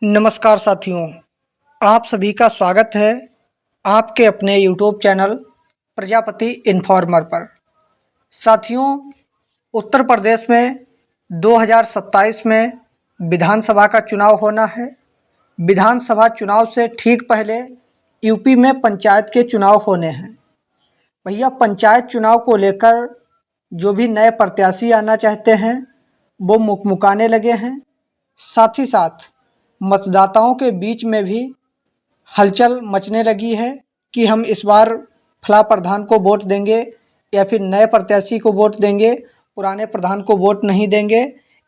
नमस्कार साथियों, आप सभी का स्वागत है आपके अपने यूट्यूब चैनल प्रजापति इन्फॉर्मर पर। साथियों, उत्तर प्रदेश में 2027 में विधानसभा का चुनाव होना है। विधानसभा चुनाव से ठीक पहले यूपी में पंचायत के चुनाव होने हैं। भैया, पंचायत चुनाव को लेकर जो भी नए प्रत्याशी आना चाहते हैं वो मुकमुकाने लगे हैं। साथ ही साथ मतदाताओं के बीच में भी हलचल मचने लगी है कि हम इस बार फला प्रधान को वोट देंगे या फिर नए प्रत्याशी को वोट देंगे, पुराने प्रधान को वोट नहीं देंगे,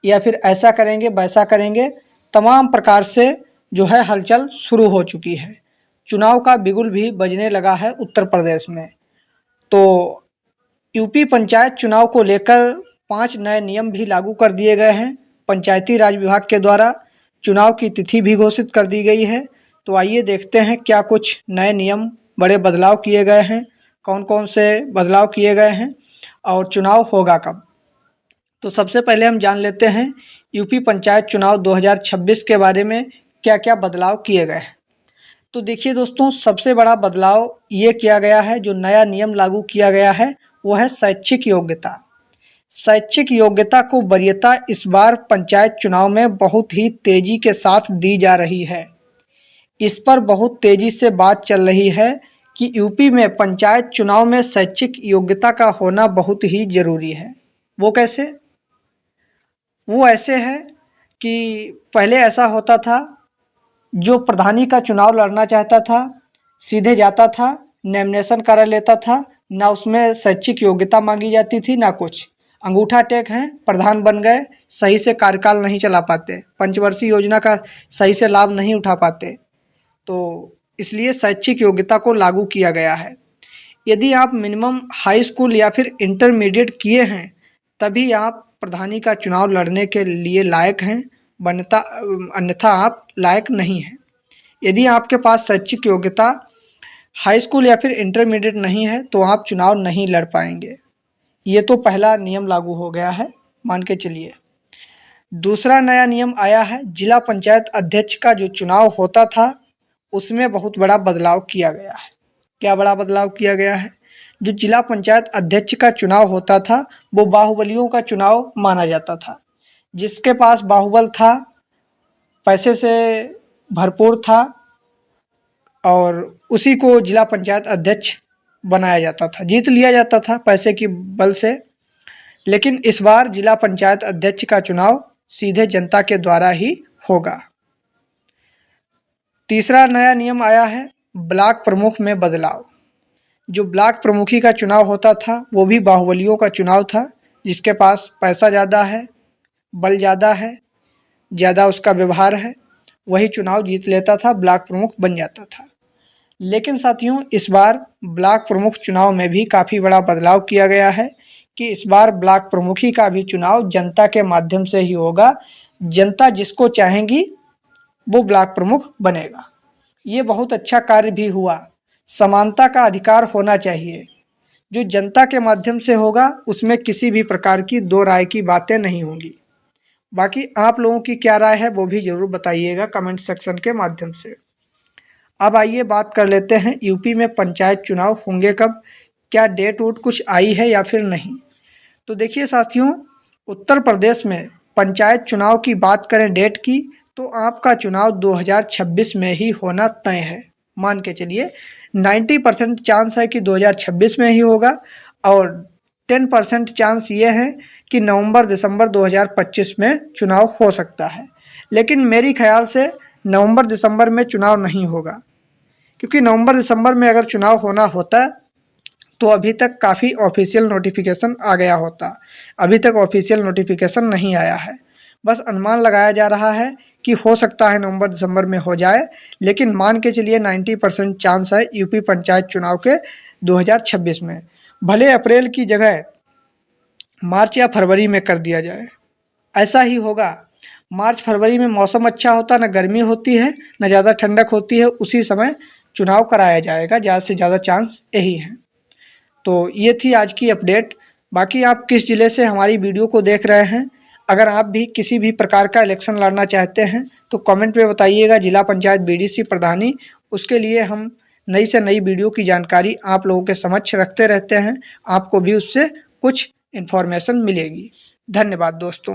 या फिर ऐसा करेंगे वैसा करेंगे। तमाम प्रकार से जो है हलचल शुरू हो चुकी है। चुनाव का बिगुल भी बजने लगा है उत्तर प्रदेश में। तो यूपी पंचायत चुनाव को लेकर 5 नए नियम भी लागू कर दिए गए हैं। पंचायती राज विभाग के द्वारा चुनाव की तिथि भी घोषित कर दी गई है। तो आइए देखते हैं क्या कुछ नए नियम, बड़े बदलाव किए गए हैं, कौन कौन से बदलाव किए गए हैं और चुनाव होगा कब। तो सबसे पहले हम जान लेते हैं यूपी पंचायत चुनाव 2026 के बारे में क्या क्या बदलाव किए गए हैं। तो देखिए दोस्तों, सबसे बड़ा बदलाव ये किया गया है, जो नया नियम लागू किया गया है वो है शैक्षिक योग्यता। शैक्षिक योग्यता को वरीयता इस बार पंचायत चुनाव में बहुत ही तेजी के साथ दी जा रही है। इस पर बहुत तेजी से बात चल रही है कि यूपी में पंचायत चुनाव में शैक्षिक योग्यता का होना बहुत ही ज़रूरी है। वो कैसे? वो ऐसे है कि पहले ऐसा होता था, जो प्रधानी का चुनाव लड़ना चाहता था सीधे जाता था, नॉमिनेशन करा लेता था, ना उसमें शैक्षिक योग्यता मांगी जाती थी ना कुछ। अंगूठा टेक हैं, प्रधान बन गए, सही से कार्यकाल नहीं चला पाते, पंचवर्षीय योजना का सही से लाभ नहीं उठा पाते। तो इसलिए शैक्षिक योग्यता को लागू किया गया है। यदि आप मिनिमम हाई स्कूल या फिर इंटरमीडिएट किए हैं तभी आप प्रधानी का चुनाव लड़ने के लिए लायक हैं, बनता अन्यथा आप लायक नहीं हैं। यदि आपके पास शैक्षिक योग्यता हाई स्कूल या फिर इंटरमीडिएट नहीं है तो आप चुनाव नहीं लड़ पाएंगे। ये तो पहला नियम लागू हो गया है, मान के चलिए। दूसरा नया नियम आया है, जिला पंचायत अध्यक्ष का जो चुनाव होता था उसमें बहुत बड़ा बदलाव किया गया है। क्या बड़ा बदलाव किया गया है? जो जिला पंचायत अध्यक्ष का चुनाव होता था वो बाहुबलियों का चुनाव माना जाता था। जिसके पास बाहुबल था, पैसे से भरपूर था, और उसी को जिला पंचायत अध्यक्ष बनाया जाता था, जीत लिया जाता था पैसे की बल से। लेकिन इस बार जिला पंचायत अध्यक्ष का चुनाव सीधे जनता के द्वारा ही होगा। तीसरा नया नियम आया है, ब्लॉक प्रमुख में बदलाव। जो ब्लॉक प्रमुखी का चुनाव होता था वो भी बाहुबलियों का चुनाव था। जिसके पास पैसा ज़्यादा है, बल ज़्यादा है, ज़्यादा उसका व्यवहार है, वही चुनाव जीत लेता था, ब्लॉक प्रमुख बन जाता था। लेकिन साथियों, इस बार ब्लॉक प्रमुख चुनाव में भी काफ़ी बड़ा बदलाव किया गया है कि इस बार ब्लॉक प्रमुखी का भी चुनाव जनता के माध्यम से ही होगा। जनता जिसको चाहेगी वो ब्लॉक प्रमुख बनेगा। ये बहुत अच्छा कार्य भी हुआ। समानता का अधिकार होना चाहिए। जो जनता के माध्यम से होगा उसमें किसी भी प्रकार की दो राय की बातें नहीं होंगी। बाकी आप लोगों की क्या राय है वो भी ज़रूर बताइएगा कमेंट सेक्शन के माध्यम से। अब आइए बात कर लेते हैं यूपी में पंचायत चुनाव होंगे कब, क्या डेट वोट कुछ आई है या फिर नहीं। तो देखिए साथियों, उत्तर प्रदेश में पंचायत चुनाव की बात करें डेट की तो आपका चुनाव 2026 में ही होना तय है। मान के चलिए 90% चांस है कि 2026 में ही होगा, और 10% चांस ये है कि नवंबर दिसंबर 2025 में चुनाव हो सकता है। लेकिन मेरी ख्याल से नवंबर दिसंबर में चुनाव नहीं होगा, क्योंकि नवंबर दिसंबर में अगर चुनाव होना होता तो अभी तक काफ़ी ऑफिशियल नोटिफिकेशन आ गया होता। अभी तक ऑफिशियल नोटिफिकेशन नहीं आया है, बस अनुमान लगाया जा रहा है कि हो सकता है नवंबर दिसंबर में हो जाए। लेकिन मान के चलिए 90% चांस है यूपी पंचायत चुनाव के 2026 में। भले अप्रैल की जगह मार्च या फरवरी में कर दिया जाए, ऐसा ही होगा। मार्च फरवरी में मौसम अच्छा होता, ना गर्मी होती है ना ज़्यादा ठंडक होती है, उसी समय चुनाव कराया जाएगा। ज़्यादा से ज़्यादा चांस यही है। तो ये थी आज की अपडेट। बाकी आप किस ज़िले से हमारी वीडियो को देख रहे हैं अगर आप भी किसी भी प्रकार का इलेक्शन लड़ना चाहते हैं तो कमेंट में बताइएगा जिला पंचायत बीडीसी प्रधानी, उसके लिए हम नई से नई वीडियो की जानकारी आप लोगों के समक्ष रखते रहते हैं, आपको भी उससे कुछ इन्फॉर्मेशन मिलेगी। धन्यवाद दोस्तों।